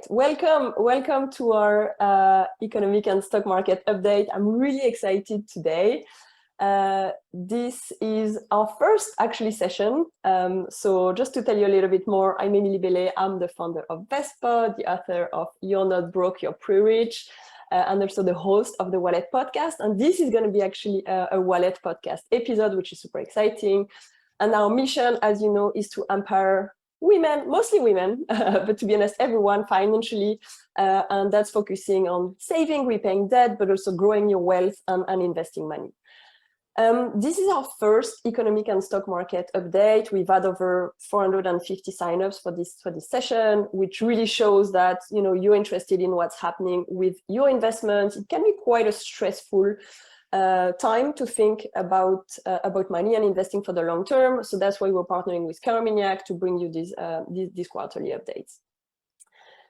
Perfect. Welcome to our economic and stock market update. I'm really excited today. This is our first actually session. So just to tell you a little bit more, I'm Emilie Bellet. I'm the founder of Vestpod, the author of You're Not Broke, You're Pre-Rich, and also the host of the Wallet podcast. And this is going to be actually a Wallet podcast episode, which is super exciting. And our mission, as you know, is to empower women, mostly women, but to be honest, everyone financially. And that's focusing on saving, repaying debt, but also growing your wealth and investing money. This is our first economic and stock market update. We've had over 450 signups for this session, which really shows that you're interested in what's happening with your investments. It can be quite a stressful time to think about money and investing for the long term. So that's why we're partnering with Carmignac to bring you these quarterly updates.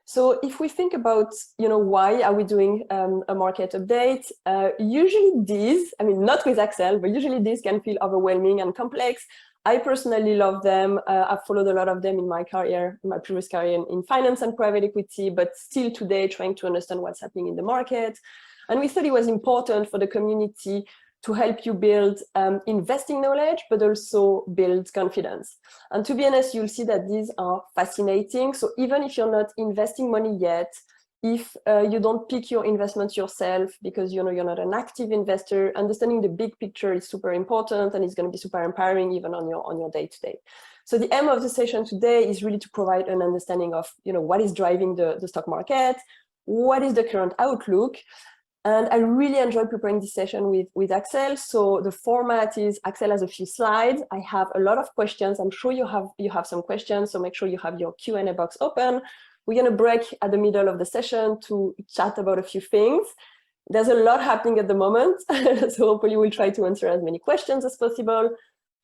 So if we think about, why are we doing a market update? Usually these, not with Axelle, but usually these can feel overwhelming and complex. I personally love them. I've followed a lot of them in my career, in my previous career in finance and private equity, but still today trying to understand what's happening in the market. And we thought it was important for the community to help you build investing knowledge, but also build confidence. And to be honest, you'll see that these are fascinating. So even if you're not investing money yet, if you don't pick your investments yourself because you're not an active investor, understanding the big picture is super important, and it's going to be super empowering even on your day-to-day. So the aim of the session today is really to provide an understanding of what is driving the stock market, what is the current outlook. And I really enjoyed preparing this session with Axelle. So the format is Axelle has a few slides. I have a lot of questions. I'm sure you have some questions, so make sure you have your Q&A box open. We're going to break at the middle of the session to chat about a few things. There's a lot happening at the moment, so hopefully we'll try to answer as many questions as possible.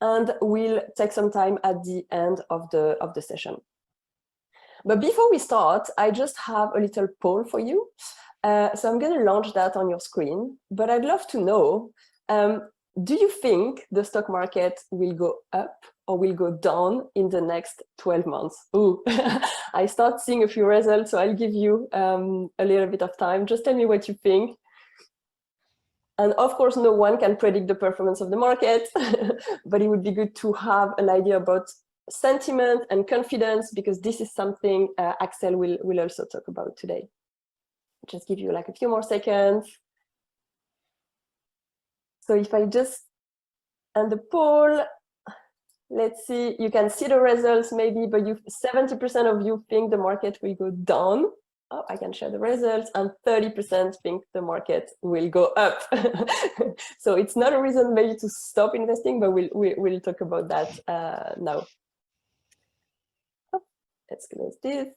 And we'll take some time at the end of the session. But before we start, I just have a little poll for you. So I'm going to launch that on your screen, but I'd love to know, do you think the stock market will go up or will go down in the next 12 months? Ooh, I start seeing a few results, so I'll give you a little bit of time. Just tell me what you think. And of course, no one can predict the performance of the market, but it would be good to have an idea about sentiment and confidence, because this is something Axelle will also talk about today. Just give you like a few more seconds. So if I just end the poll, let's see, you can see the results maybe, but 70% of you think the market will go down. Oh, I can share the results, and 30% think the market will go up. So it's not a reason maybe to stop investing, but we'll talk about that now. Oh, let's close this.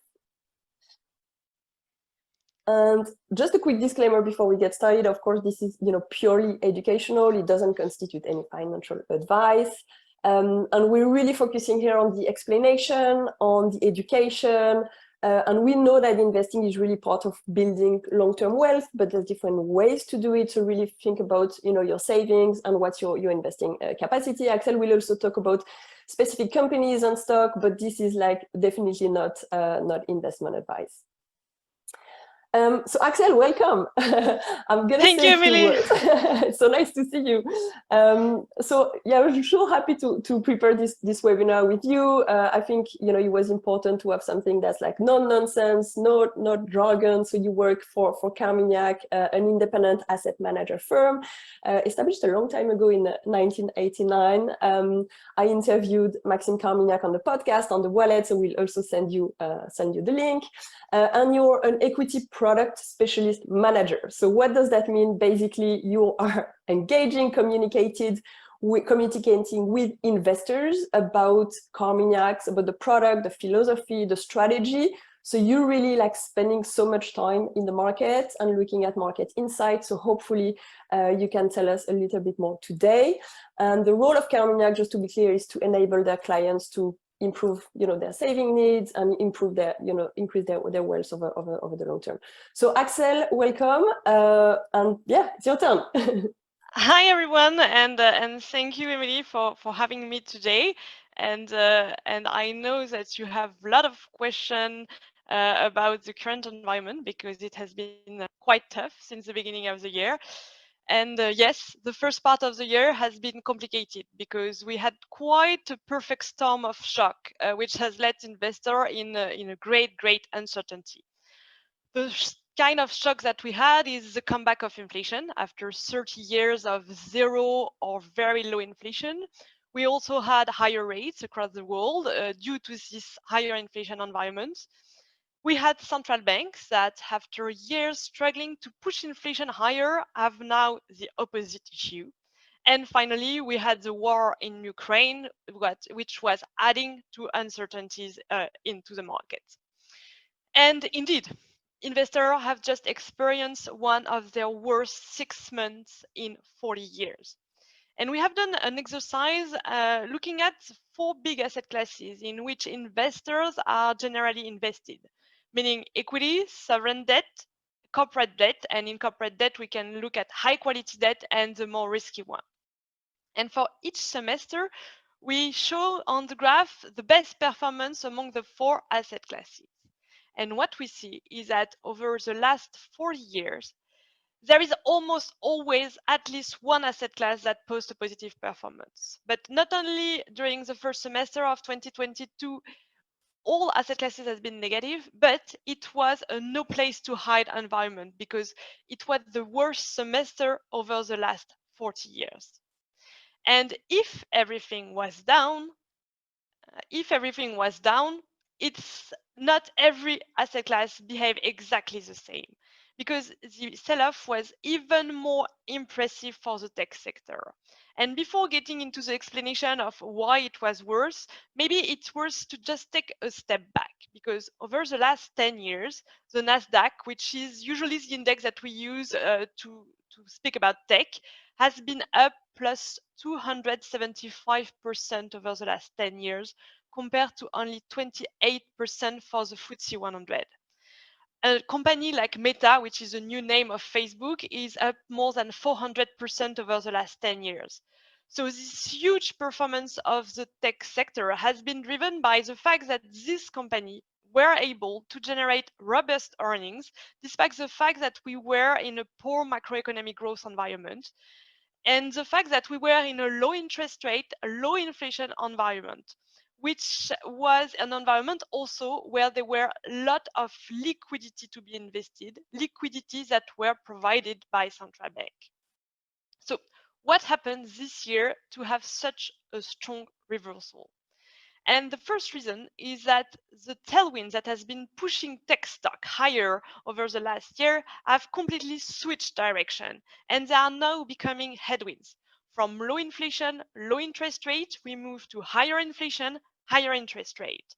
And just a quick disclaimer before we get started. Of course, this is purely educational. It doesn't constitute any financial advice. And we're really focusing here on the explanation, on the education. And we know that investing is really part of building long-term wealth, but there's different ways to do it. So really think about your savings and what's your investing capacity. Axelle will also talk about specific companies and stock, but this is definitely not investment advice. So Axelle, welcome. I'm gonna Thank you, Emilie. It's so nice to see you. So yeah, I'm sure happy to prepare this webinar with you. I think it was important to have something that's like non-nonsense, not jargon. So you work for Carmignac, an independent asset manager firm, established a long time ago in 1989. I interviewed Maxime Carmignac on the podcast on the wallet, so we'll also send you the link. And you're an equity product specialist manager. So what does that mean? Basically, you are engaging, communicating with investors about Carmignac, about the product, the philosophy, the strategy. So you really spending so much time in the market and looking at market insights. So hopefully you can tell us a little bit more today. And the role of Carmignac, just to be clear, is to enable their clients to improve their saving needs and improve their increase their wealth over the long term. So Axelle, welcome, and yeah, it's your turn. Hi everyone, and thank you, Emilie, for having me today. And I know that you have a lot of questions about the current environment because it has been quite tough since the beginning of the year. And yes, the first part of the year has been complicated because we had quite a perfect storm of shock, which has led investors in a great uncertainty. The kind of shock that we had is the comeback of inflation after 30 years of zero or very low inflation. We also had higher rates across the world due to this higher inflation environment. We had central banks that, after years struggling to push inflation higher, have now the opposite issue. And finally, we had the war in Ukraine, which was adding to uncertainties into the market. And indeed, investors have just experienced one of their worst 6 months in 40 years. And we have done an exercise looking at 4 big asset classes in which investors are generally invested, meaning equity, sovereign debt, corporate debt, and in corporate debt, we can look at high quality debt and the more risky one. And for each semester, we show on the graph the best performance among the 4 asset classes. And what we see is that over the last 40 years, there is almost always at least one asset class that posts a positive performance. But not only during the first semester of 2022, all asset classes has been negative, but it was a no place to hide environment because it was the worst semester over the last 40 years. And if everything was down, it's not every asset class behave exactly the same because the sell-off was even more impressive for the tech sector. And before getting into the explanation of why it was worse, maybe it's worth to just take a step back because over the last 10 years, the Nasdaq, which is usually the index that we use to speak about tech, has been up plus 275% over the last 10 years, compared to only 28% for the FTSE 100. A company like Meta, which is a new name of Facebook, is up more than 400% over the last 10 years. So this huge performance of the tech sector has been driven by the fact that this company were able to generate robust earnings, despite the fact that we were in a poor macroeconomic growth environment, and the fact that we were in a low interest rate, a low inflation environment, which was an environment also where there were a lot of liquidity to be invested, liquidity that were provided by central bank. So what happened this year to have such a strong reversal? And the first reason is that the tailwinds that has been pushing tech stock higher over the last year have completely switched direction, and they are now becoming headwinds. From low inflation, low interest rate, we move to higher inflation, higher interest rate.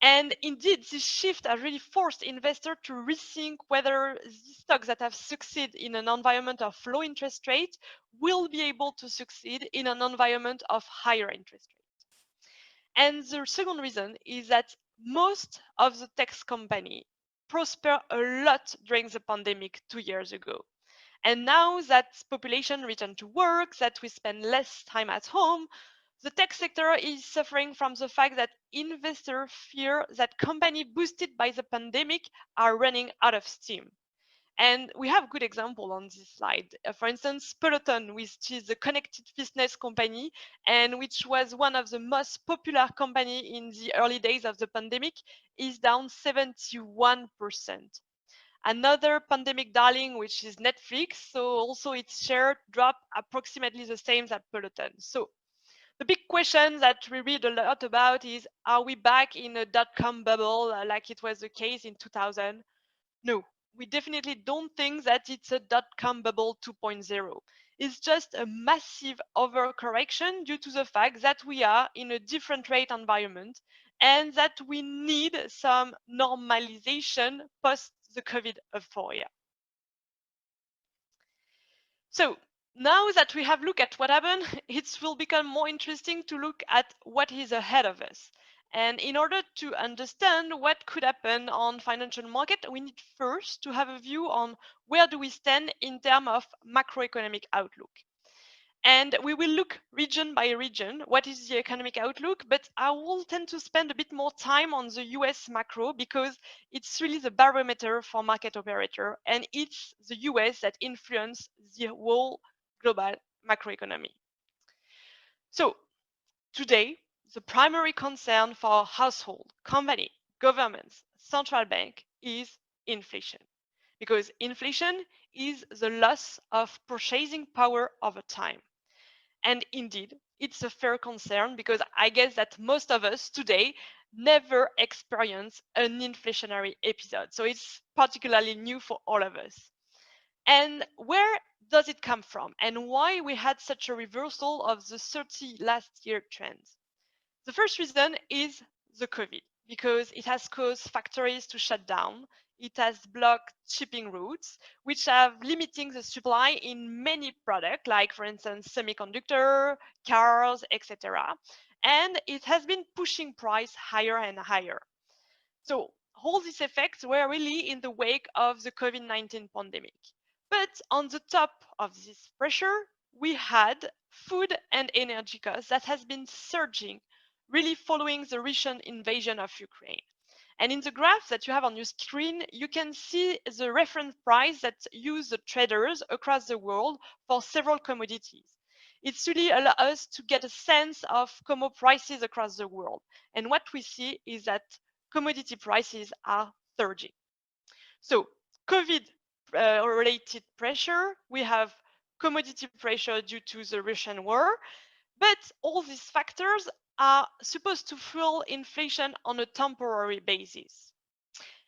And indeed, this shift has really forced investors to rethink whether the stocks that have succeeded in an environment of low interest rate will be able to succeed in an environment of higher interest rate. And the second reason is that most of the tech companies prospered a lot during the pandemic 2 years ago. And now that population returned to work, that we spend less time at home, the tech sector is suffering from the fact that investors fear that companies boosted by the pandemic are running out of steam. And we have a good example on this slide. For instance, Peloton, which is a connected fitness company and which was one of the most popular company in the early days of the pandemic, is down 71%. Another pandemic darling, which is Netflix, so also its share dropped approximately the same as Peloton. So the big question that we read a lot about is, are we back in a dot-com bubble like it was the case in 2000? No, we definitely don't think that it's a dot-com bubble 2.0. It's just a massive overcorrection due to the fact that we are in a different rate environment and that we need some normalization post the COVID euphoria. So now that we have looked at what happened, it will become more interesting to look at what is ahead of us. And in order to understand what could happen on financial market, we need first to have a view on where do we stand in terms of macroeconomic outlook. And we will look region by region, what is the economic outlook, but I will tend to spend a bit more time on the US macro because it's really the barometer for market operator, and it's the US that influence the whole global macroeconomy. So today, the primary concern for household, company, governments, central bank is inflation, because inflation is the loss of purchasing power over time. And indeed, it's a fair concern because I guess that most of us today never experience an inflationary episode. So it's particularly new for all of us. And where does it come from? And why we had such a reversal of the 30 last year trends? The first reason is the COVID, because it has caused factories to shut down. It has blocked shipping routes, which have limiting the supply in many products, like for instance, semiconductor, cars, etc. And it has been pushing price higher and higher. So all these effects were really in the wake of the COVID-19 pandemic. But on the top of this pressure, we had food and energy costs that has been surging, really following the Russian invasion of Ukraine. And in the graph that you have on your screen, you can see the reference price that use the traders across the world for several commodities. It's really allow us to get a sense of commodity prices across the world. And what we see is that commodity prices are surging. So COVID related pressure, we have commodity pressure due to the Russian war, but all these factors are supposed to fuel inflation on a temporary basis.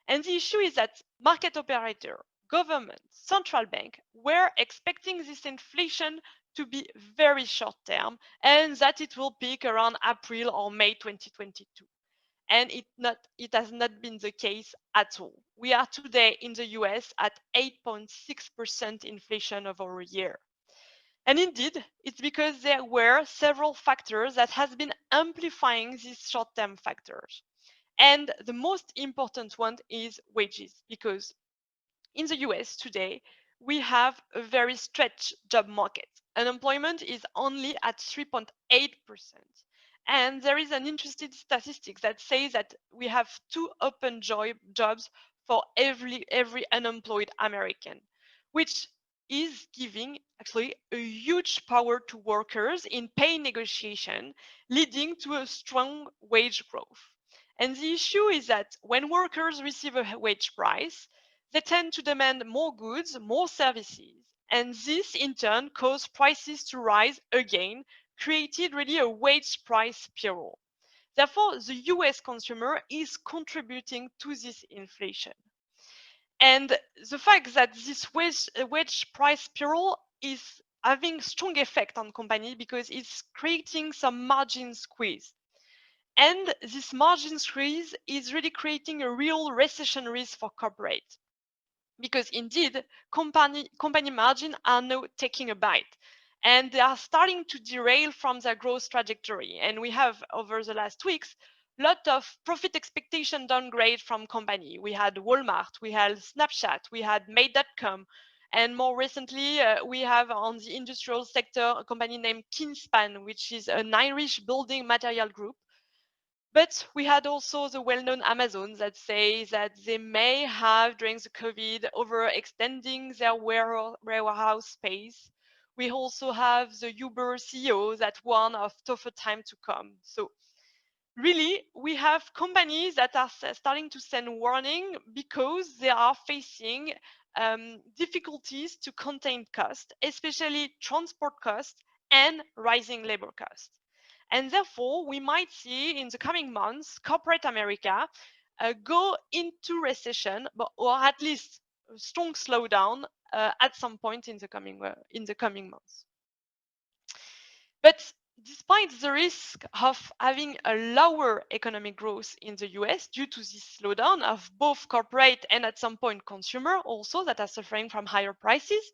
And the issue is that market operator, government, central bank were expecting this inflation to be very short term and that it will peak around April or May 2022. And it has not been the case at all. We are today in the US at 8.6% inflation over a year. And indeed, it's because there were several factors that has been amplifying these short-term factors. And the most important one is wages, because in the US today, we have a very stretched job market. Unemployment is only at 3.8%. And there is an interesting statistic that says that we have 2 open jobs for every unemployed American, which is giving actually a huge power to workers in pay negotiation, leading to a strong wage growth. And the issue is that when workers receive a wage price, they tend to demand more goods, more services, and this in turn caused prices to rise again, created really a wage price spiral. Therefore, the US consumer is contributing to this inflation. And the fact that this wage price spiral is having strong effect on company because it's creating some margin squeeze. And this margin squeeze is really creating a real recession risk for corporate. Because indeed, company margin are now taking a bite and they are starting to derail from their growth trajectory. And we have, over the last weeks, a lot of profit expectation downgrade from company. We had Walmart, we had Snapchat, we had Made.com, and more recently, we have on the industrial sector a company named Kingspan, which is an Irish building material group. But we had also the well-known Amazon that say that they may have, during the COVID, overextending their warehouse space. We also have the Uber CEO that warn of tougher time to come. So really, we have companies that are starting to send warning because they are facing difficulties to contain cost, especially transport costs and rising labor costs. And therefore, we might see in the coming months, corporate America go into recession, or at least a strong slowdown at some point in the coming months. But despite the risk of having a lower economic growth in the US due to this slowdown of both corporate and at some point consumer also that are suffering from higher prices,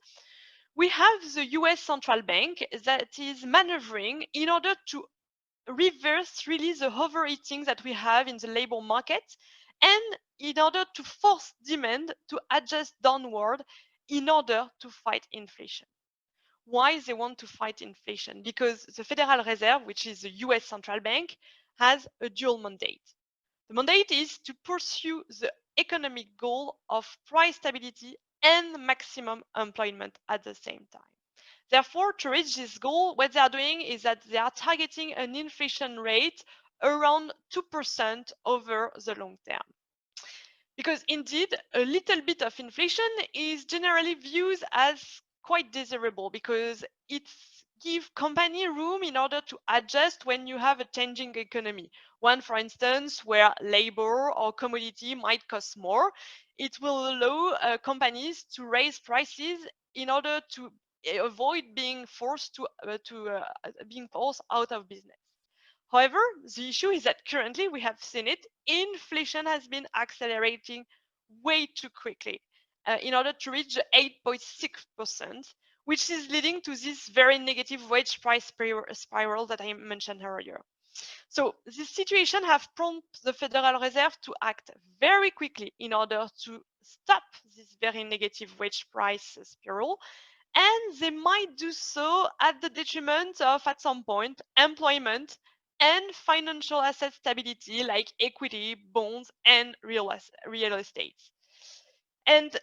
we have the US central bank that is maneuvering in order to reverse really the overheating that we have in the labor market, and in order to force demand to adjust downward in order to fight inflation. why they want to fight inflation. Because the Federal Reserve, which is the US central bank, has a dual mandate. The mandate is to pursue the economic goal of price stability and maximum employment at the same time. Therefore, to reach this goal, what they are doing is that they are targeting an inflation rate around 2% over the long term. Because indeed, a little bit of inflation is generally viewed as quite desirable because it gives company room in order to adjust when you have a changing economy. One, for instance, where labor or commodity might cost more, it will allow companies to raise prices in order to avoid being forced being forced out of business. However, the issue is that currently we have seen it, inflation has been accelerating way too quickly in order to reach the 8.6%, which is leading to this very negative wage price spiral that I mentioned earlier. So this situation have prompted the Federal Reserve to act very quickly in order to stop this very negative wage price spiral. And they might do so at the detriment of, at some point, employment and financial asset stability like equity, bonds, and real estate. And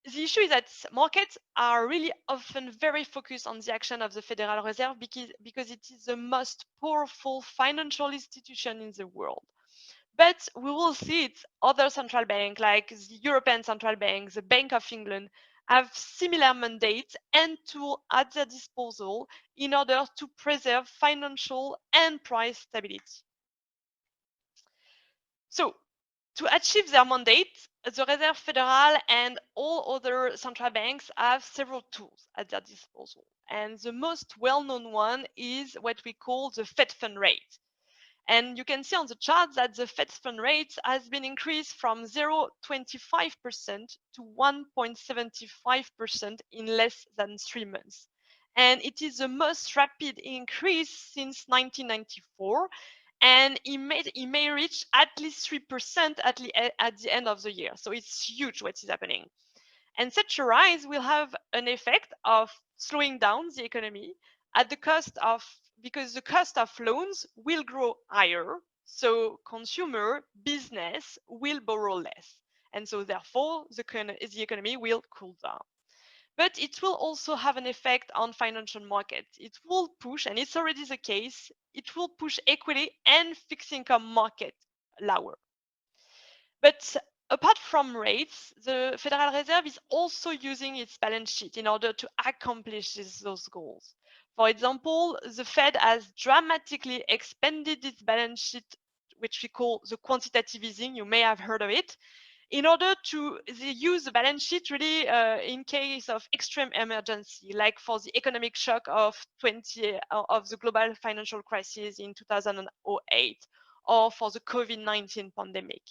the issue is that markets are really often very focused on the action of the Federal Reserve because it is the most powerful financial institution in the world. But we will see it, other central banks like the European Central Bank, the Bank of England, have similar mandates and tools at their disposal in order to preserve financial and price stability. So, to achieve their mandate, the Reserve Federal and all other central banks have several tools at their disposal. And the most well-known one is what we call the Fed fund rate. And you can see on the chart that the Fed fund rate has been increased from 0.25% to 1.75% in less than 3 months. And it is the most rapid increase since 1994. And it may reach at least 3% at the end of the year. So it's huge what is happening. And such a rise will have an effect of slowing down the economy at the cost of, because the cost of loans will grow higher. So consumer business will borrow less. And so therefore the economy will cool down. But it will also have an effect on financial markets. It will push, and it's already the case, it will push equity and fixed income market lower. But apart from rates, the Federal Reserve is also using its balance sheet in order to accomplish those goals. For example, the Fed has dramatically expanded its balance sheet, which we call the quantitative easing. You may have heard of it, in order to use the balance sheet really in case of extreme emergency, like for the economic shock of the global financial crisis in 2008, or for the COVID-19 pandemic.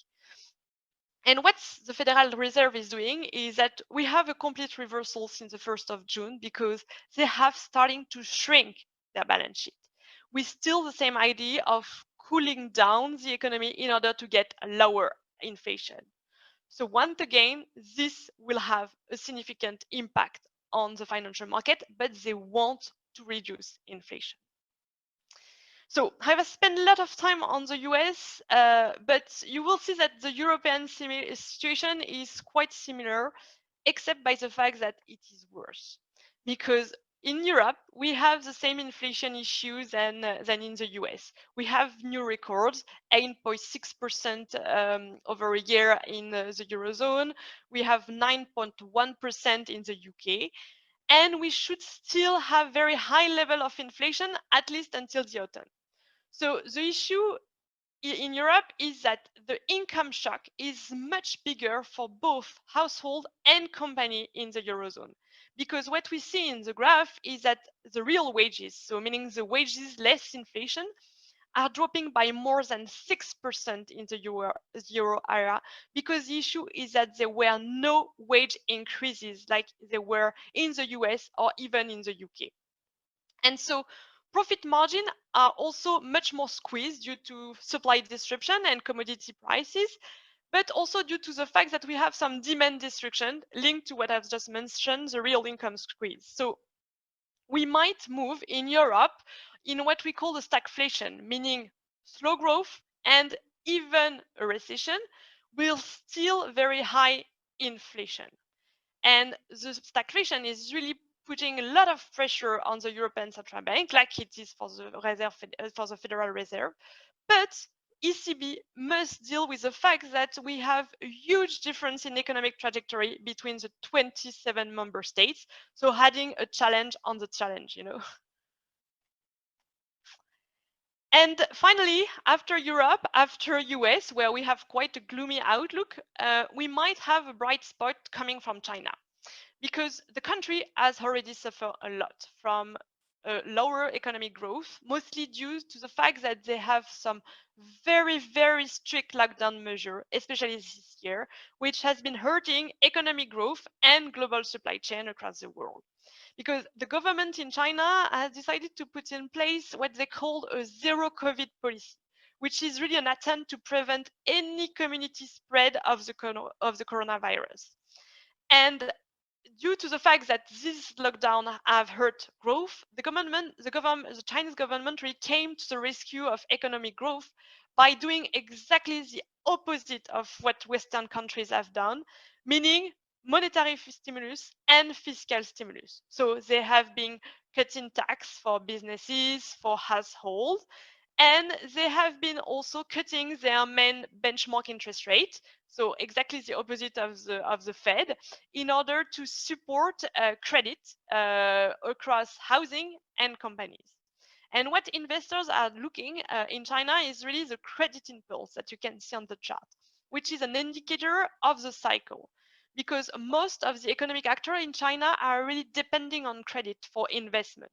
And what the Federal Reserve is doing is that we have a complete reversal since the 1st of June because they have starting to shrink their balance sheet with still the same idea of cooling down the economy in order to get a lower inflation. So once again, this will have a significant impact on the financial market, but they want to reduce inflation. So I've spent a lot of time on the US, but you will see that the European situation is quite similar, except by the fact that it is worse. Because in Europe, we have the same inflation issues than in the US. We have new records, 8.6% over a year in the Eurozone. We have 9.1% in the UK. And we should still have very high level of inflation, at least until the autumn. So the issue in Europe is that the income shock is much bigger for both household and company in the Eurozone. Because what we see in the graph is that the real wages, so meaning the wages less inflation, are dropping by more than 6% in the euro area, because the issue is that there were no wage increases like there were in the US or even in the UK. And so profit margin are also much more squeezed due to supply disruption and commodity prices, but also due to the fact that we have some demand destruction linked to what I've just mentioned, the real income squeeze. So we might move in Europe in what we call the stagflation, meaning slow growth and even a recession will still very high inflation. And the stagflation is really putting a lot of pressure on the European Central Bank, like it is for the Federal Reserve. But ECB must deal with the fact that we have a huge difference in economic trajectory between the 27 member states, so adding a challenge on the challenge, you know. And finally, after Europe, after US, where we have quite a gloomy outlook, we might have a bright spot coming from China, because the country has already suffered a lot from lower economic growth, mostly due to the fact that they have some very, very strict lockdown measure, especially this year, which has been hurting economic growth and global supply chain across the world. Because the government in China has decided to put in place what they call a zero COVID policy, which is really an attempt to prevent any community spread of the coronavirus. And due to the fact that this lockdown have hurt growth, the Chinese government really came to the rescue of economic growth by doing exactly the opposite of what Western countries have done, meaning monetary stimulus and fiscal stimulus. So they have been cutting tax for businesses, for households, and they have been also cutting their main benchmark interest rate, so exactly the opposite of the Fed, in order to support credit across housing and companies. And what investors are looking in China is really the credit impulse that you can see on the chart, which is an indicator of the cycle, because most of the economic actors in China are really depending on credit for investment.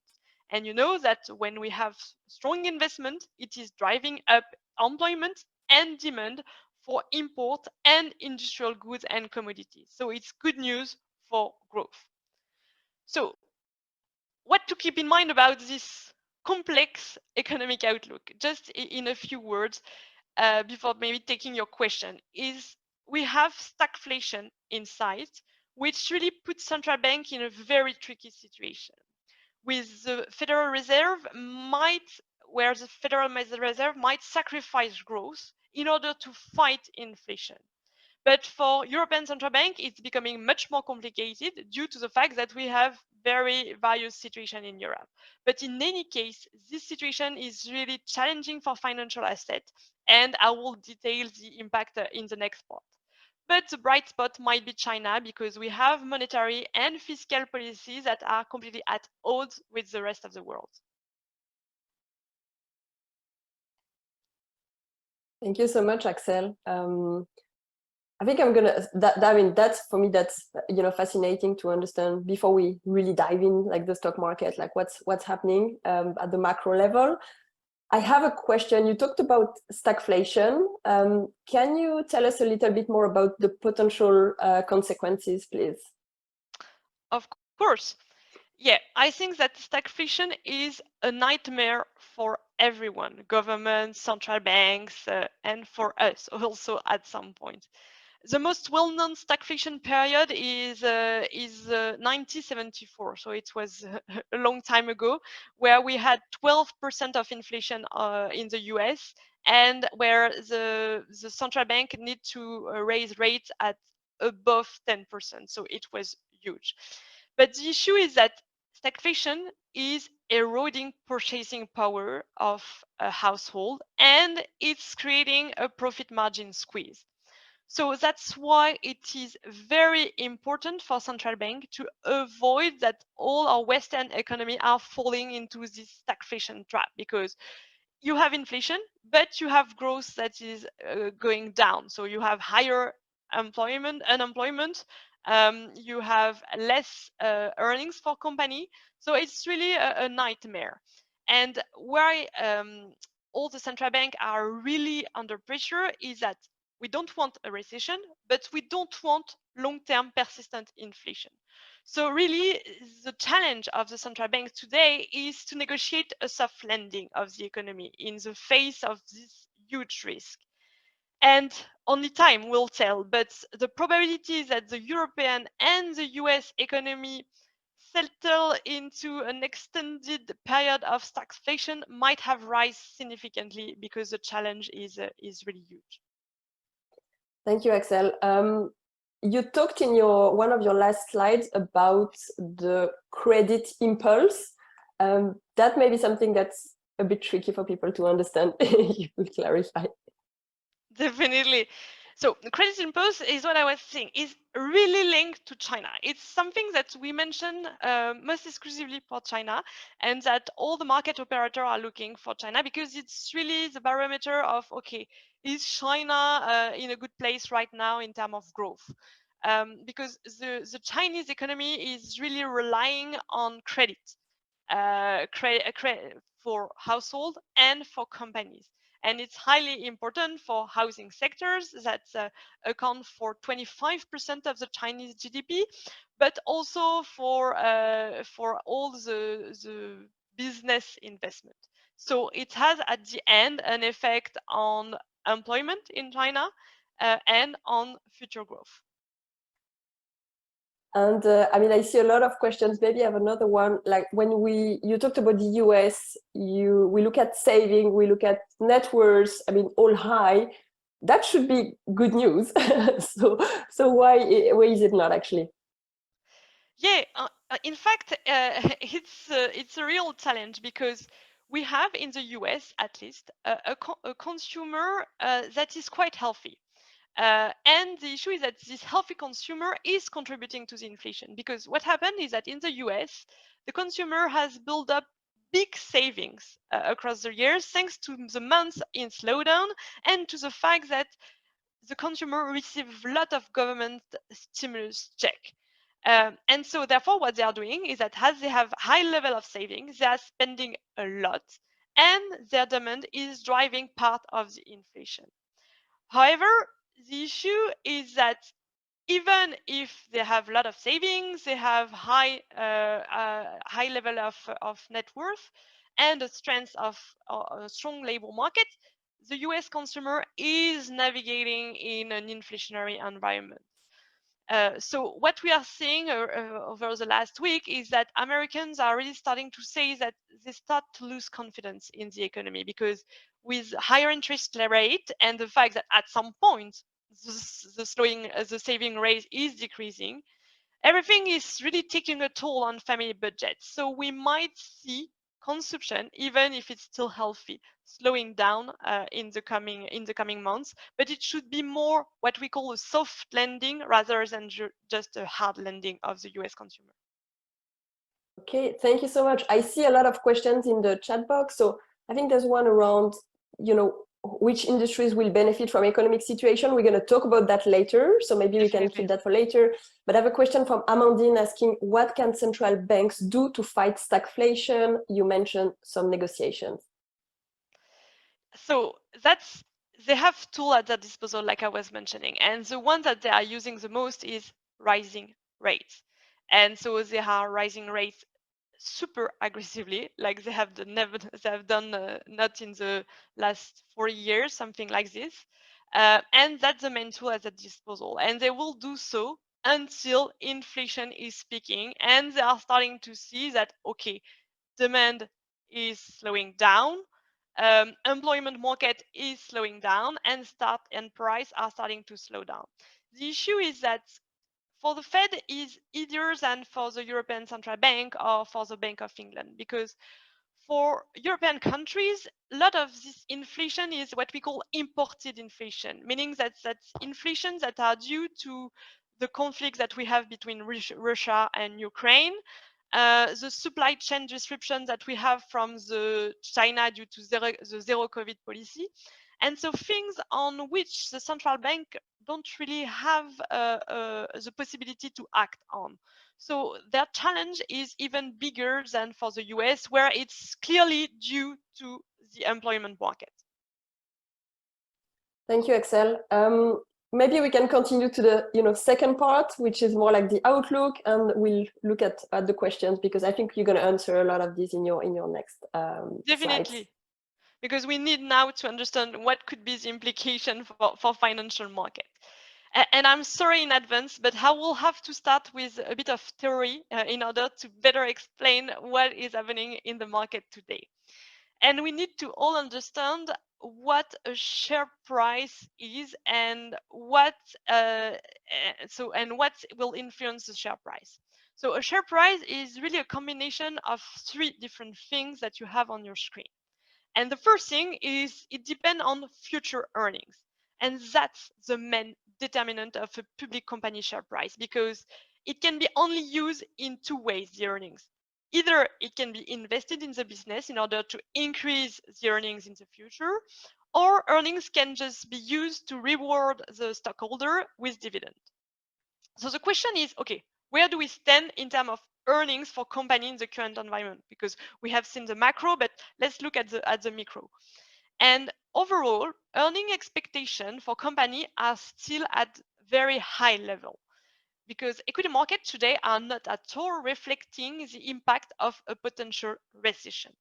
And you know that when we have strong investment, it is driving up employment and demand for import and industrial goods and commodities. So it's good news for growth. So what to keep in mind about this complex economic outlook, just in a few words, before maybe taking your question, is we have stagflation in sight, which really puts central bank in a very tricky situation. With the Federal Reserve where the Federal Reserve might sacrifice growth in order to fight inflation. But for European Central Bank, it's becoming much more complicated due to the fact that we have very various situations in Europe. But in any case, this situation is really challenging for financial assets, and I will detail the impact in the next part. But the bright spot might be China, because we have monetary and fiscal policies that are completely at odds with the rest of the world. Thank you so much, Axelle. I think I'm gonna. That's for me. That's fascinating to understand before we really dive in, like the stock market, like what's happening at the macro level. I have a question. You talked about stagflation. Can you tell us a little bit more about the potential consequences, please? Of course. Yeah, I think that stagflation is a nightmare for everyone, governments, central banks, and for us also at some point. The most well-known stagflation period is 1974, so it was a long time ago, where we had 12% of inflation in the US, and where the central bank need to raise rates at above 10%, so it was huge. But the issue is that stagflation is eroding purchasing power of a household, and it's creating a profit margin squeeze. So that's why it is very important for central bank to avoid that all our Western economy are falling into this stagflation trap, because you have inflation, but you have growth that is going down. So you have higher unemployment, you have less earnings for company. So it's really a nightmare. And why all the central bank are really under pressure is that we don't want a recession, but we don't want long-term persistent inflation. So really, the challenge of the central bank today is to negotiate a soft landing of the economy in the face of this huge risk. And only time will tell, but the probability that the European and the US economy settle into an extended period of stagflation might have rise significantly because the challenge is really huge. Thank you, Axelle. You talked in one of your last slides about the credit impulse. That may be something that's a bit tricky for people to understand. You could clarify. Definitely. So the credit impulse is what I was saying is really linked to China. It's something that we mention most exclusively for China, and that all the market operators are looking for China because it's really the barometer of, okay, is China in a good place right now in terms of growth? Because the Chinese economy is really relying on credit, for household and for companies. And it's highly important for housing sectors that account for 25% of the Chinese GDP, but also for all the business investment. So it has at the end an effect on employment in China and on future growth. And I mean, I see a lot of questions. Maybe I have another one. Like when you talked about the US, we look at saving, we look at net worth. I mean, all high. That should be good news. So why is it not actually? Yeah, in fact, it's a real challenge because we have in the US at least a consumer that is quite healthy. And the issue is that this healthy consumer is contributing to the inflation because what happened is that in the US, the consumer has built up big savings across the years thanks to the months in slowdown and to the fact that the consumer received a lot of government stimulus check. And so therefore what they are doing is that as they have high level of savings, they are spending a lot and their demand is driving part of the inflation. However, the issue is that even if they have a lot of savings, they have high level of net worth and a strength of a strong labor market, the US consumer is navigating in an inflationary environment. So what we are seeing over the last week is that Americans are really starting to say that they start to lose confidence in the economy because with higher interest rate and the fact that at some point the saving rate is decreasing, everything is really taking a toll on family budgets. So we might see consumption, even if it's still healthy, slowing down in the coming months. But it should be more what we call a soft landing rather than just a hard landing of the US consumer. Okay, thank you so much. I see a lot of questions in the chat box. So I think there's one around, which industries will benefit from economic situation. We're going to talk about that later. So maybe we can keep that for later. But I have a question from Amandine asking, what can central banks do to fight stagflation? You mentioned some negotiations. So they have tools at their disposal, like I was mentioning. And the one that they are using the most is rising rates. And so they are rising rates super aggressively, like they have done not in the last 40 years, something like this. And that's the main tool at their disposal. And they will do so until inflation is peaking. And they are starting to see that, okay, demand is slowing down, employment market is slowing down, and price are starting to slow down. The issue is that for the Fed is easier than for the European Central Bank or for the Bank of England, because for European countries, a lot of this inflation is what we call imported inflation, meaning that that's inflation that are due to the conflict that we have between Russia and Ukraine, the supply chain disruption that we have from the China due to the zero COVID policy. And so things on which the central bank don't really have the possibility to act on. So their challenge is even bigger than for the US, where it's clearly due to the employment market. Thank you, Axelle. Maybe we can continue to the second part, which is more like the outlook, and we'll look at the questions because I think you're going to answer a lot of these in your next Definitely. slides. Because we need now to understand what could be the implication for financial market. And I'm sorry in advance, but I will have to start with a bit of theory in order to better explain what is happening in the market today. And we need to all understand what a share price is and what what will influence the share price. So a share price is really a combination of three different things that you have on your screen. And the first thing is it depends on future earnings. And that's the main determinant of a public company share price, because it can be only used in two ways, the earnings. Either it can be invested in the business in order to increase the earnings in the future, or earnings can just be used to reward the stockholder with dividend. So the question is, okay, where do we stand in terms of earnings for company in the current environment? Because we have seen the macro, but let's look at the micro. And overall, earning expectation for company are still at very high level, because equity markets today are not at all reflecting the impact of a potential recession.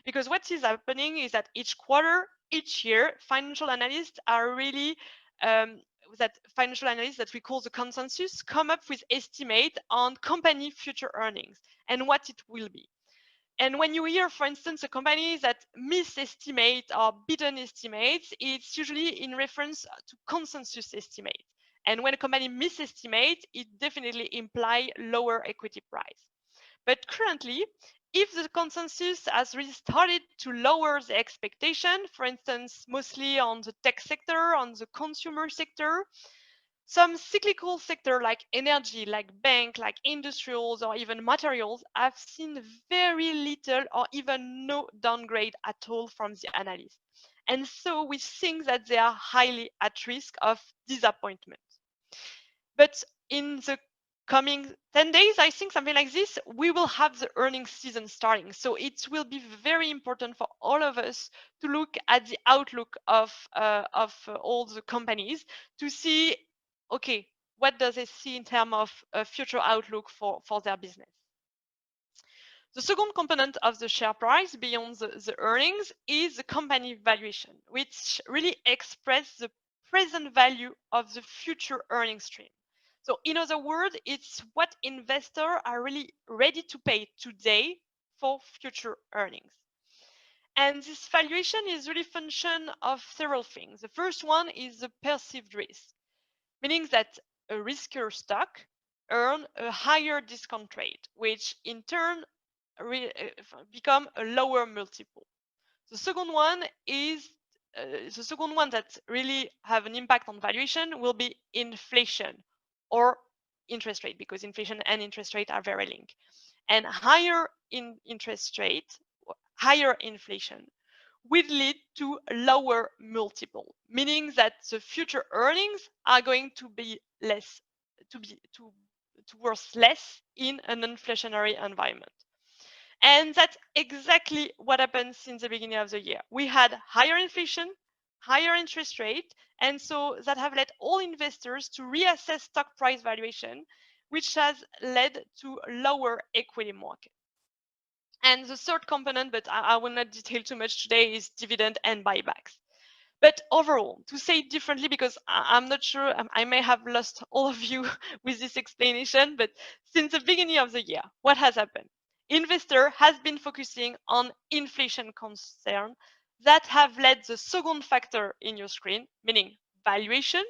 Because what is happening is that each quarter, each year, financial analysts are really financial analysts that we call the consensus come up with estimate on company future earnings and what it will be. And when you hear, for instance, a company that misestimate or beaten estimates, it's usually in reference to consensus estimates. And when a company misestimates, it definitely implies lower equity price. But currently, if the consensus has really started to lower the expectation, for instance, mostly on the tech sector, on the consumer sector, some cyclical sector like energy, like bank, like industrials, or even materials have seen very little or even no downgrade at all from the analysts. And so we think that they are highly at risk of disappointment. But in the coming 10 days, I think something like this, we will have the earnings season starting. So it will be very important for all of us to look at the outlook of all the companies to see, okay, what does they see in terms of future outlook for their business. The second component of the share price beyond the earnings is the company valuation, which really expresses the present value of the future earnings stream. So in other words, it's what investors are really ready to pay today for future earnings. And this valuation is really a function of several things. The first one is the perceived risk, meaning that a riskier stock earn a higher discount rate, which in turn become a lower multiple. The second one is the second one that really have an impact on valuation will be inflation or interest rate, because inflation and interest rate are very linked. And higher interest rate, higher inflation will lead to lower multiple, meaning that the future earnings are going to be less, to worth less in an inflationary environment. And that's exactly what happened since the beginning of the year. We had higher inflation, higher interest rate, and so that have led all investors to reassess stock price valuation, which has led to lower equity market. And the third component, but I will not detail too much today, is dividend and buybacks. But overall, to say it differently, because I'm not sure, I may have lost all of you with this explanation, but since the beginning of the year, what has happened? Investor has been focusing on inflation concern that have led the second factor in your screen, meaning valuation,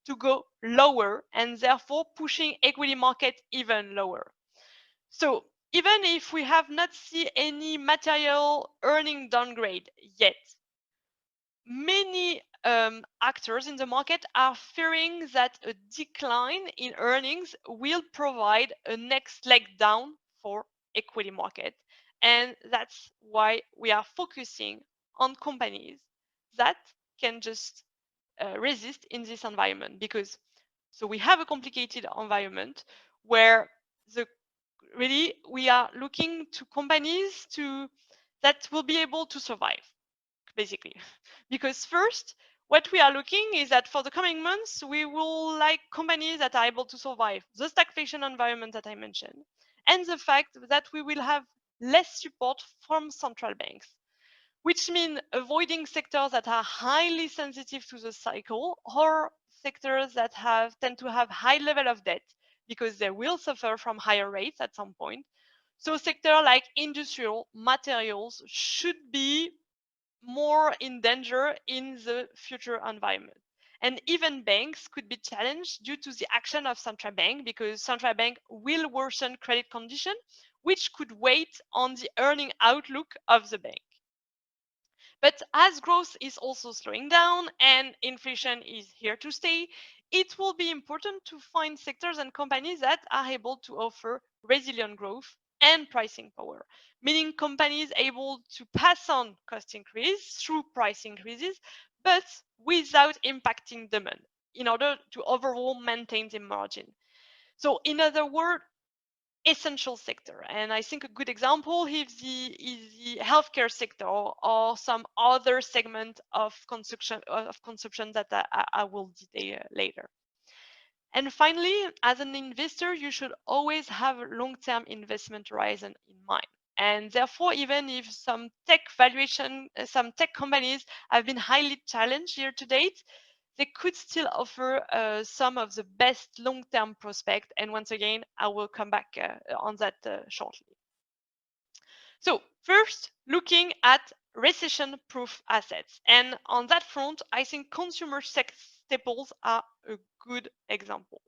to go lower and therefore pushing equity market even lower. So even if we have not seen any material earning downgrade yet, many actors in the market are fearing that a decline in earnings will provide a next leg down for equity market. And that's why we are focusing on companies that can just resist in this environment. Because so we have a complicated environment where really we are looking to companies that will be able to survive, basically. Because first, what we are looking is that for the coming months, we will like companies that are able to survive the stagflation environment that I mentioned, and the fact that we will have less support from central banks, which means avoiding sectors that are highly sensitive to the cycle or sectors that tend to have high level of debt because they will suffer from higher rates at some point. So sectors like industrial materials should be more in danger in the future environment. And even banks could be challenged due to the action of central bank, because central bank will worsen credit condition, which could weigh on the earning outlook of the bank. But as growth is also slowing down and inflation is here to stay, it will be important to find sectors and companies that are able to offer resilient growth and pricing power, meaning companies able to pass on cost increase through price increases, but without impacting demand in order to overall maintain the margin. So in other words, essential sector. And I think a good example is the healthcare sector or some other segment of consumption that I will detail later. And finally, as an investor, you should always have a long-term investment horizon in mind. And therefore, even if some tech companies have been highly challenged year to date, they could still offer some of the best long-term prospects. And once again, I will come back on that shortly. So first, looking at recession-proof assets. And on that front, I think consumer staples are a good example.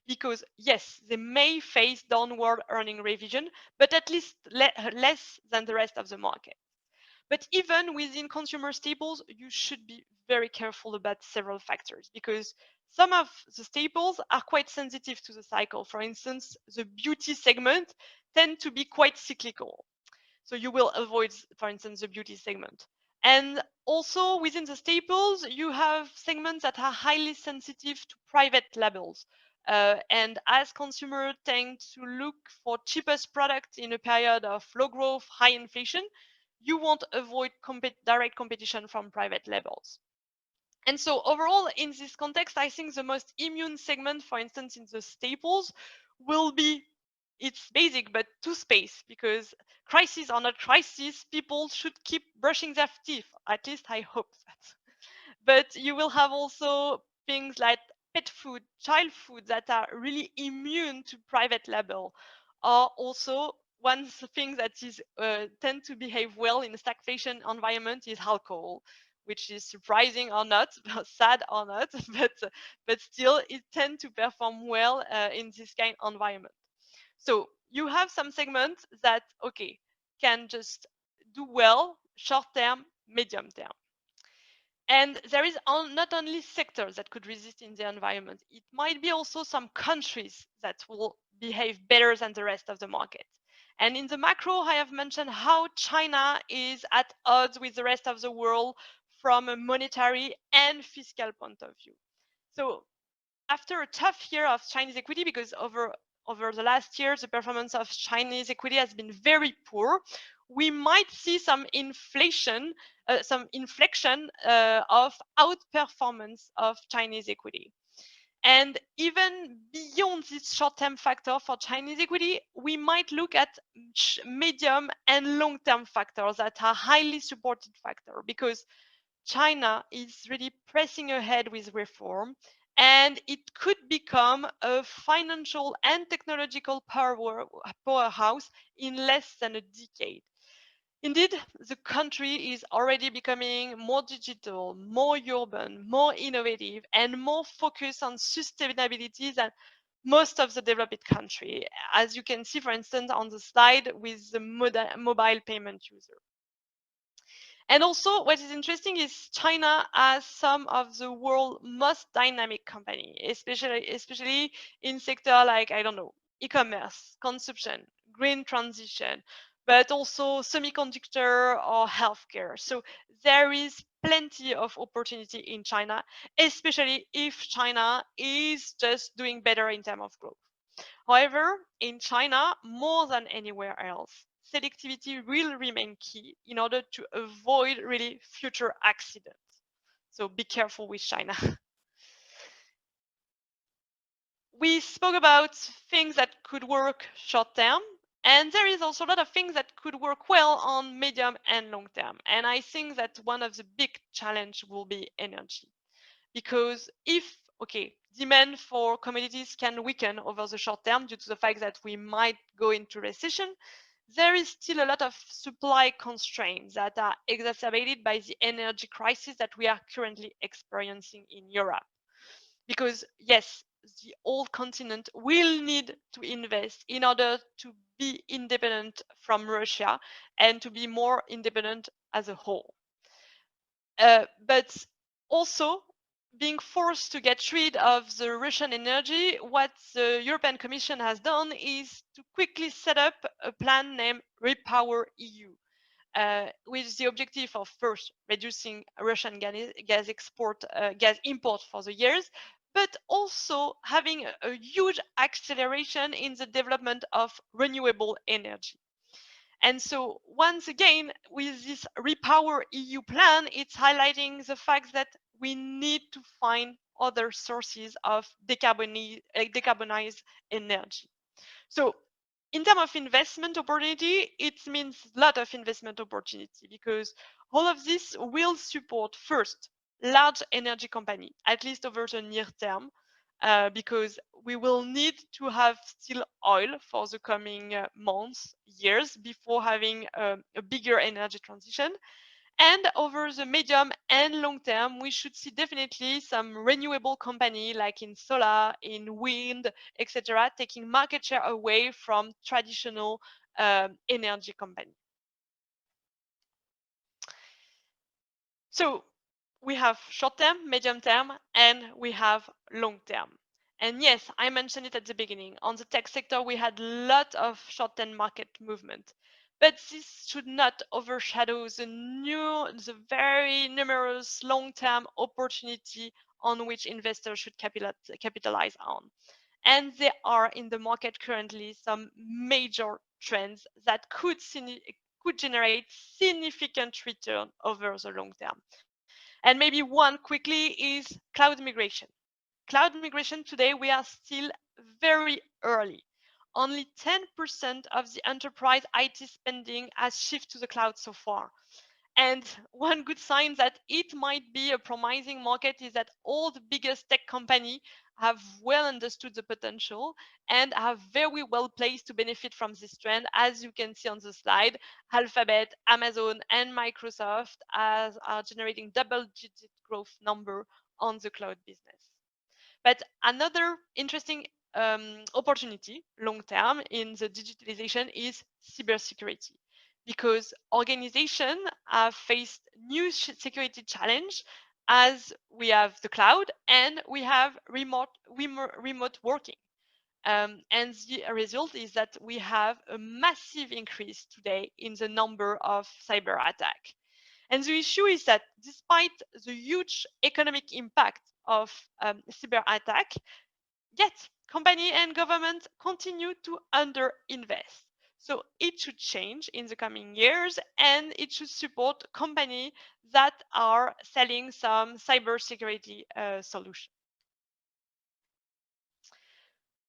Because yes, they may face downward earning revision, but at least less than the rest of the market. But even within consumer staples, you should be very careful about several factors, because some of the staples are quite sensitive to the cycle. For instance, the beauty segment tend to be quite cyclical. So you will avoid, for instance, the beauty segment. And also within the staples, you have segments that are highly sensitive to private labels. And as consumers tend to look for cheapest product in a period of low growth, high inflation, you want to avoid direct competition from private labels. And so overall, in this context, I think the most immune segment, for instance, in the staples will be, it's basic, but toothpaste, because crises or not crises, people should keep brushing their teeth. At least I hope that. But you will have also things like pet food, child food that are really immune to private label, or also one thing that is tend to behave well in a stagflation environment is alcohol, which is surprising or not, sad or not, but still it tend to perform well in this kind of environment. So you have some segments that, okay, can just do well short term, medium term. And there is not only sectors that could resist in the environment, it might be also some countries that will behave better than the rest of the market. And in the macro, I have mentioned how China is at odds with the rest of the world from a monetary and fiscal point of view. So after a tough year of Chinese equity, because over the last years, the performance of Chinese equity has been very poor, we might see some inflection of outperformance of Chinese equity. And even beyond this short-term factor for Chinese equity, we might look at medium and long-term factors that are highly supported factors, because China is really pressing ahead with reform, and it could become a financial and technological powerhouse in less than a decade. Indeed, the country is already becoming more digital, more urban, more innovative, and more focused on sustainability than most of the developed country, as you can see, for instance, on the slide with the mobile payment user. And also, what is interesting is China has some of the world's most dynamic company, especially in sector like, I don't know, e-commerce, consumption, green transition, but also semiconductor or healthcare. So there is plenty of opportunity in China, especially if China is just doing better in terms of growth. However, in China, more than anywhere else, selectivity will remain key in order to avoid really future accidents. So be careful with China. We spoke about things that could work short term, and there is also a lot of things that could work well on medium and long term. And I think that one of the big challenge will be energy. Because if okay, demand for commodities can weaken over the short term due to the fact that we might go into recession, there is still a lot of supply constraints that are exacerbated by the energy crisis that we are currently experiencing in Europe. Because yes, the whole continent will need to invest in order to be independent from Russia and to be more independent as a whole. But also being forced to get rid of the Russian energy, what the European Commission has done is to quickly set up a plan named Repower EU, with the objective of first reducing Russian gas import for the years, but also having a huge acceleration in the development of renewable energy. And so once again, with this Repower EU plan, it's highlighting the fact that we need to find other sources of decarbonized energy. So in terms of investment opportunity, it means a lot of investment opportunity because all of this will support first large energy company, at least over the near term, because we will need to have still oil for the coming months, years before having a bigger energy transition. And over the medium and long term, we should see definitely some renewable company like in solar, in wind, etc., taking market share away from traditional energy company. So we have short term, medium term, and we have long term. And yes, I mentioned it at the beginning. On the tech sector, we had a lot of short-term market movement. But this should not overshadow the very numerous long-term opportunity on which investors should capitalize on. And there are in the market currently some major trends that could generate significant return over the long term. And maybe one quickly is cloud migration. Cloud migration today, we are still very early. Only 10% of the enterprise IT spending has shifted to the cloud so far. And one good sign that it might be a promising market is that all the biggest tech companies have well understood the potential and are very well placed to benefit from this trend. As you can see on the slide, Alphabet, Amazon, and Microsoft are generating double-digit growth number on the cloud business. But another interesting opportunity long term in the digitalization is cybersecurity, because organizations have faced new security challenge as we have the cloud and we have remote working. And the result is that we have a massive increase today in the number of cyber attacks. And the issue is that despite the huge economic impact of cyber attack, yet company and government continue to underinvest. So it should change in the coming years, and it should support companies that are selling some cybersecurity solution.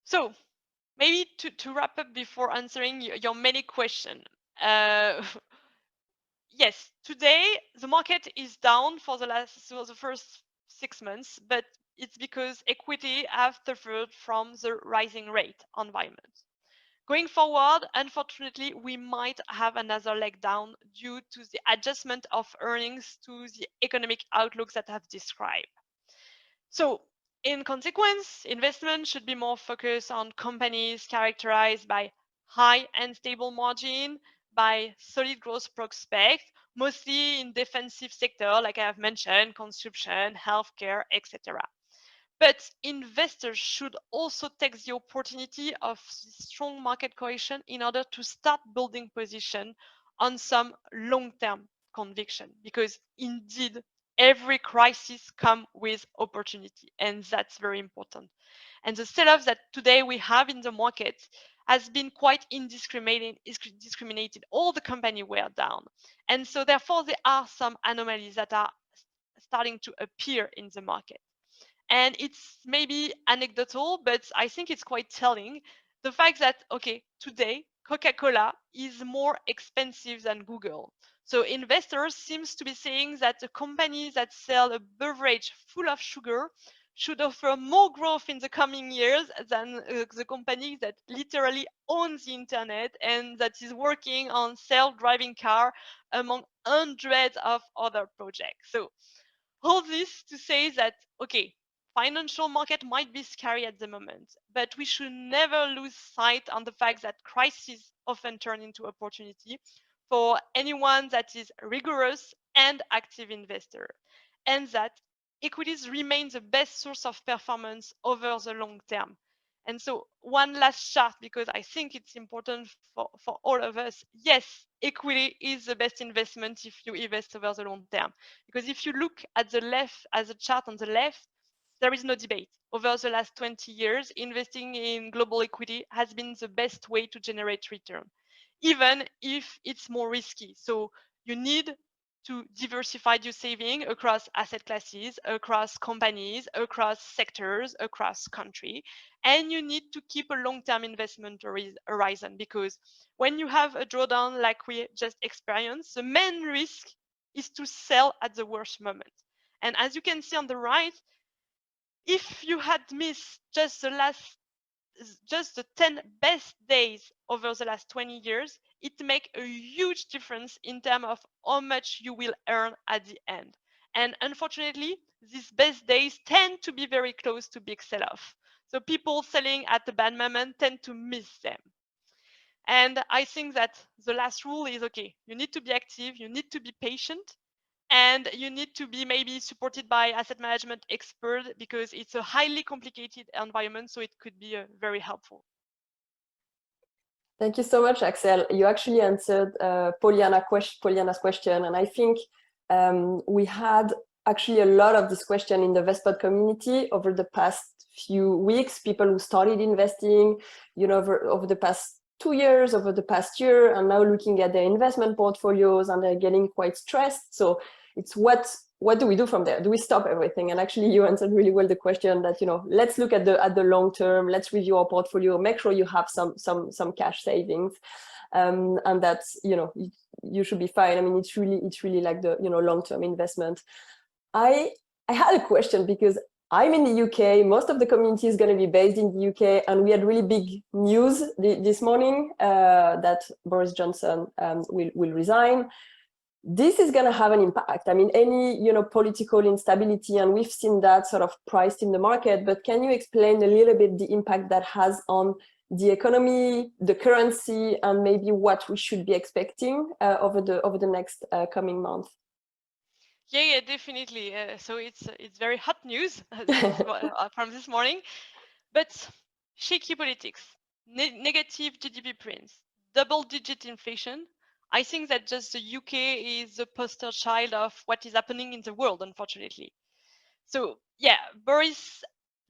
So maybe to wrap up before answering your many questions. Yes, today the market is down for the first 6 months, but it's because equity have suffered from the rising rate environment. Going forward, unfortunately, we might have another leg down due to the adjustment of earnings to the economic outlooks that I've described. So in consequence, investment should be more focused on companies characterized by high and stable margin, by solid growth prospect, mostly in defensive sector, like I have mentioned, consumption, healthcare, etc. But investors should also take the opportunity of strong market correction in order to start building position on some long-term conviction, because indeed every crisis comes with opportunity, and that's very important. And the sell-off that today we have in the market has been quite indiscriminated. All the companies were down. And so therefore there are some anomalies that are starting to appear in the market. And it's maybe anecdotal, but I think it's quite telling. The fact that, okay, today Coca-Cola is more expensive than Google. So investors seems to be saying that a company that sell a beverage full of sugar should offer more growth in the coming years than the company that literally owns the internet and that is working on self-driving car among hundreds of other projects. So all this to say that, okay, financial market might be scary at the moment, but we should never lose sight on the fact that crises often turn into opportunity for anyone that is rigorous and active investor, and that equities remain the best source of performance over the long term. And so one last chart, because I think it's important for all of us. Yes, equity is the best investment if you invest over the long term. Because if you look at the left, as a chart on the left, there is no debate. Over the last 20 years, investing in global equity has been the best way to generate return, even if it's more risky. So you need to diversify your saving across asset classes, across companies, across sectors, across country. And you need to keep a long-term investment horizon, because when you have a drawdown like we just experienced, the main risk is to sell at the worst moment. And as you can see on the right, if you had missed just the 10 best days over the last 20 years, it makes a huge difference in terms of how much you will earn at the end. And unfortunately, these best days tend to be very close to big sell-off. So people selling at the bad moment tend to miss them. And I think that the last rule is, okay, you need to be active, you need to be patient, and you need to be maybe supported by asset management expert, because it's a highly complicated environment, so it could be very helpful. Thank you so much, Axelle. You actually answered Pollyanna's question, and I think we had actually a lot of this question in the Vestpod community over the past few weeks. People who started investing, over the past 2 years, over the past year, and now looking at their investment portfolios, and they're getting quite stressed. So it's what do we do from there? Do we stop everything? And actually, you answered really well the question that, let's look at the long term. Let's review our portfolio. Make sure you have some cash savings, and that's you should be fine. I mean, it's really like the long term investment. I had a question because I'm in the UK. Most of the community is going to be based in the UK, and we had really big news this morning that Boris Johnson will resign. This is going to have an impact. I mean, any political instability, and we've seen that sort of priced in the market. But can you explain a little bit the impact that has on the economy, the currency, and maybe what we should be expecting over the next coming month? Yeah, definitely. So it's very hot news from this morning. But shaky politics, negative GDP prints, double-digit inflation. I think that just the UK is the poster child of what is happening in the world, unfortunately. So yeah, Boris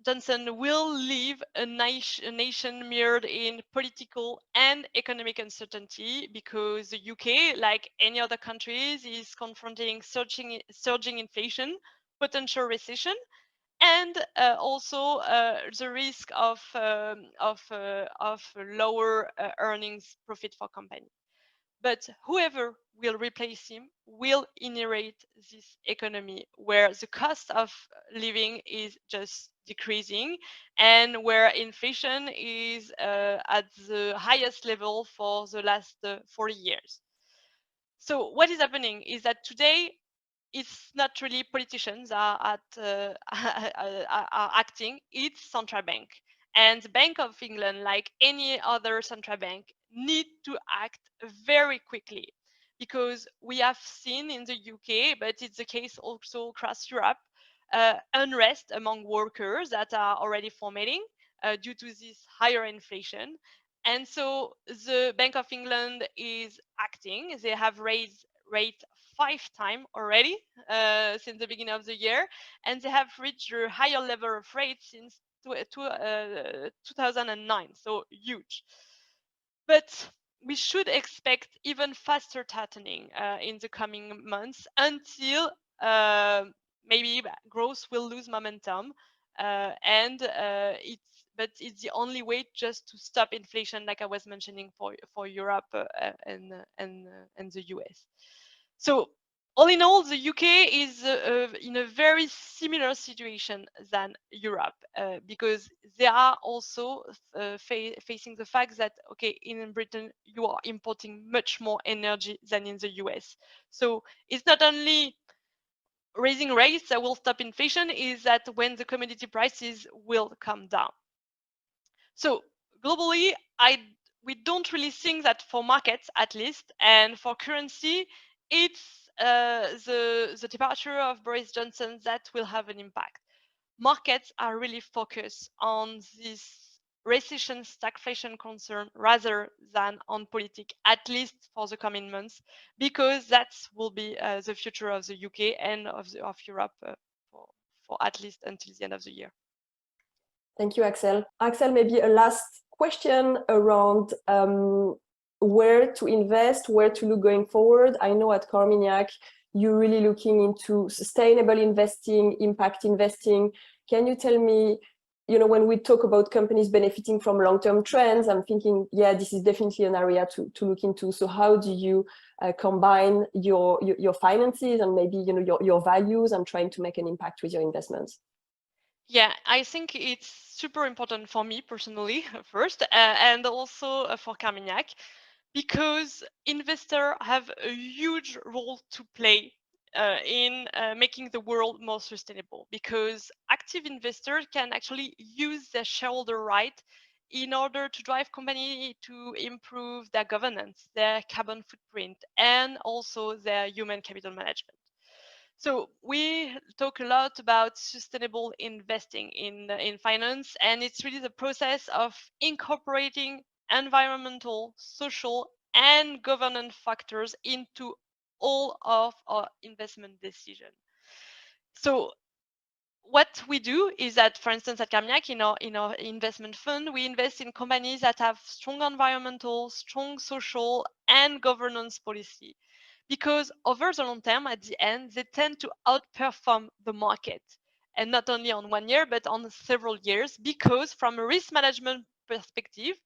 Johnson will leave a nation mirrored in political and economic uncertainty, because the UK, like any other countries, is confronting surging inflation, potential recession, and also the risk of lower earnings profit for company. But whoever will replace him will inherit this economy where the cost of living is just decreasing, and where inflation is at the highest level for the last 40 years. So what is happening is that today it's not really politicians are acting, it's central bank. And the Bank of England, like any other central bank, need to act very quickly, because we have seen in the UK, but it's the case also across Europe, unrest among workers that are already formatting due to this higher inflation. And so the Bank of England is acting. They have raised rate 5 times already since the beginning of the year, and they have reached a higher level of rates since 2009, so huge. But we should expect even faster tightening in the coming months, until maybe growth will lose momentum, but it's the only way just to stop inflation, like I was mentioning for Europe and the US. So All in all, the UK is in a very similar situation than Europe because they are also facing the fact that, okay, in Britain, you are importing much more energy than in the US. So it's not only raising rates that will stop inflation, is that when the commodity prices will come down. So globally, we don't really think that for markets, at least, and for currency, it's the departure of Boris Johnson that will have an impact. Markets are really focused on this recession stagflation concern rather than on politics, at least for the coming months, because that will be the future of the UK and of Europe for at least until the end of the year. Thank you, Axelle. Axelle, maybe a last question around where to invest, where to look going forward. I know at Corminiac, you're really looking into sustainable investing, impact investing. Can you tell me, when we talk about companies benefiting from long-term trends, I'm thinking, yeah, this is definitely an area to look into. So how do you combine your finances and maybe, your values and trying to make an impact with your investments? Yeah, I think it's super important for me personally, first, and also for Carmignac, because investors have a huge role to play in making the world more sustainable. Because active investors can actually use their shareholder right in order to drive company to improve their governance, their carbon footprint, and also their human capital management. So we talk a lot about sustainable investing in finance, and it's really the process of incorporating environmental, social, and governance factors into all of our investment decisions. So what we do is that, for instance, at Carmignac, in our investment fund, we invest in companies that have strong environmental, strong social, and governance policy. Because over the long term, at the end, they tend to outperform the market. And not only on 1 year, but on several years, because from a risk management perspective,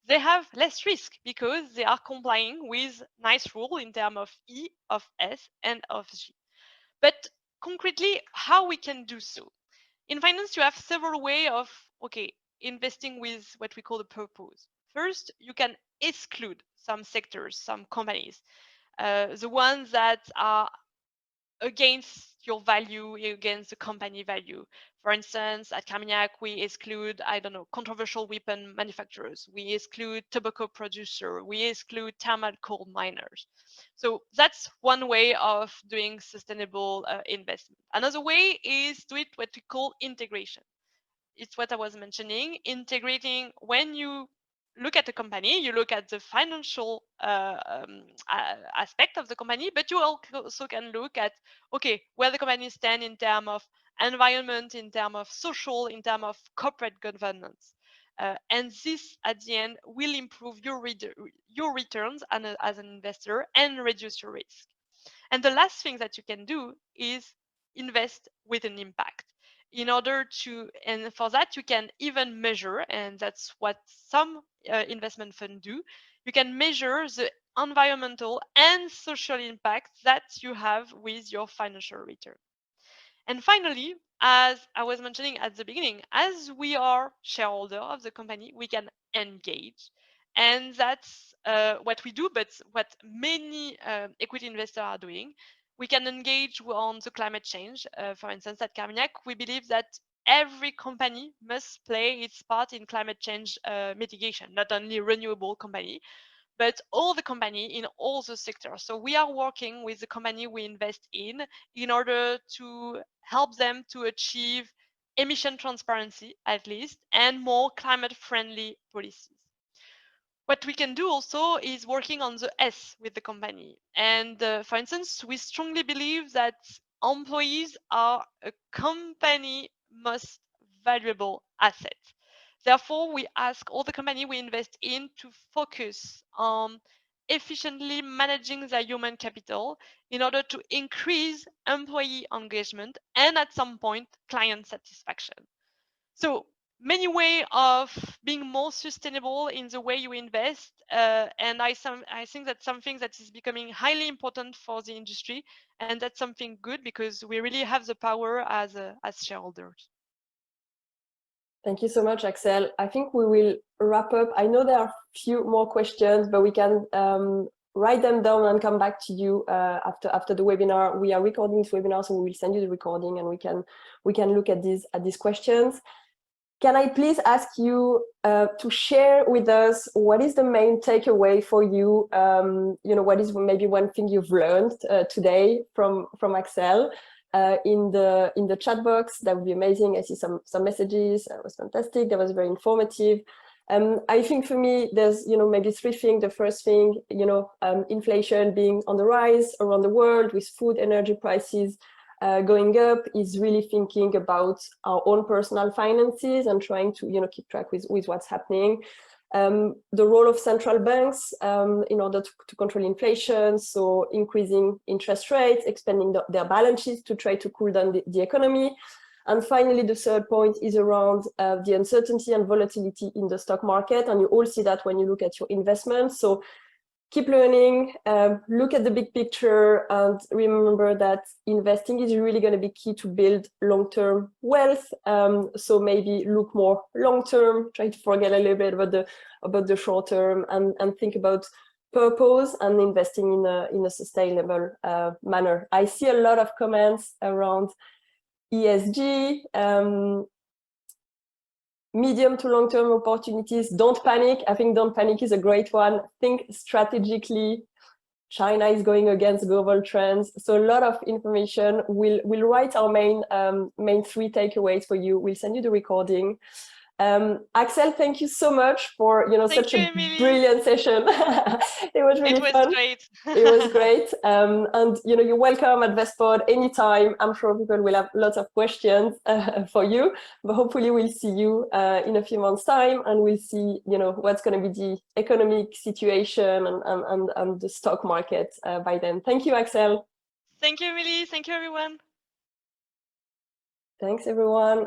they have less risk because they are complying with nice rule in terms of E, of S, and of G. But concretely, how we can do so? In finance, you have several ways of, okay, investing with what we call the purpose. First, you can exclude some sectors, some companies, the ones that are against your value, against the company value. For instance, at Carmignac, we exclude, I don't know, controversial weapon manufacturers. We exclude tobacco producer. We exclude thermal coal miners. So that's one way of doing sustainable investment. Another way is to do it what we call integration. It's what I was mentioning, integrating. When you look at the company, you look at the financial aspect of the company, but you also can look at, okay, where the company stands in terms of environment, in terms of social, in terms of corporate governance. And this, at the end, will improve your returns as an investor and reduce your risk. And the last thing that you can do is invest with an impact. In order to, and for that, you can even measure, and that's what some investment funds do, you can measure the environmental and social impact that you have with your financial return. And finally, as I was mentioning at the beginning, as we are shareholder of the company, we can engage. And that's what we do, but what many equity investors are doing. We can engage on the climate change. For instance, at Carmignac, we believe that every company must play its part in climate change mitigation, not only renewable company, but all the company in all the sectors. So we are working with the company we invest in order to help them to achieve emission transparency, at least, and more climate friendly policies. What we can do also is working on the S with the company. And for instance, we strongly believe that employees are a company most valuable asset. Therefore, we ask all the company we invest in to focus on efficiently managing their human capital in order to increase employee engagement and at some point client satisfaction. So many ways of being more sustainable in the way you invest, and I think that's something that is becoming highly important for the industry, and that's something good because we really have the power as shareholders. Thank you so much, Axelle. I think we will wrap up. I know there are a few more questions, but we can write them down and come back to you after the webinar. We are recording this webinar, so we will send you the recording, and we can look at these questions. Can I please ask you to share with us what is the main takeaway for you? What is maybe one thing you've learned today from Axelle? In the chat box, that would be amazing. I see some messages. That was fantastic. That was very informative. I think for me, there's maybe three things. The first thing, inflation being on the rise around the world with food, energy prices going up, is really thinking about our own personal finances and trying to keep track with what's happening. The role of central banks in order to control inflation, so increasing interest rates, expanding their balance sheets to try to cool down the economy. And finally, the third point is around the uncertainty and volatility in the stock market. And you all see that when you look at your investments. So keep learning, look at the big picture, and remember that investing is really going to be key to build long-term wealth. So maybe look more long-term, try to forget a little bit about the short term, and think about purpose and investing in a sustainable manner. I see a lot of comments around ESG, medium to long-term opportunities. Don't panic. I think don't panic is a great one. Think strategically. China is going against global trends. So a lot of information. We'll write our main three takeaways for you. We'll send you the recording. Axelle, thank you so much for such a brilliant session. It was really fun. Great. It was great. And you're welcome at Vestpod anytime. I'm sure people will have lots of questions for you, but hopefully we'll see you in a few months' time, and we'll see what's going to be the economic situation and the stock market by then. Thank you, Axelle. Thank you, Emilie. Thank you, everyone. Thanks, everyone.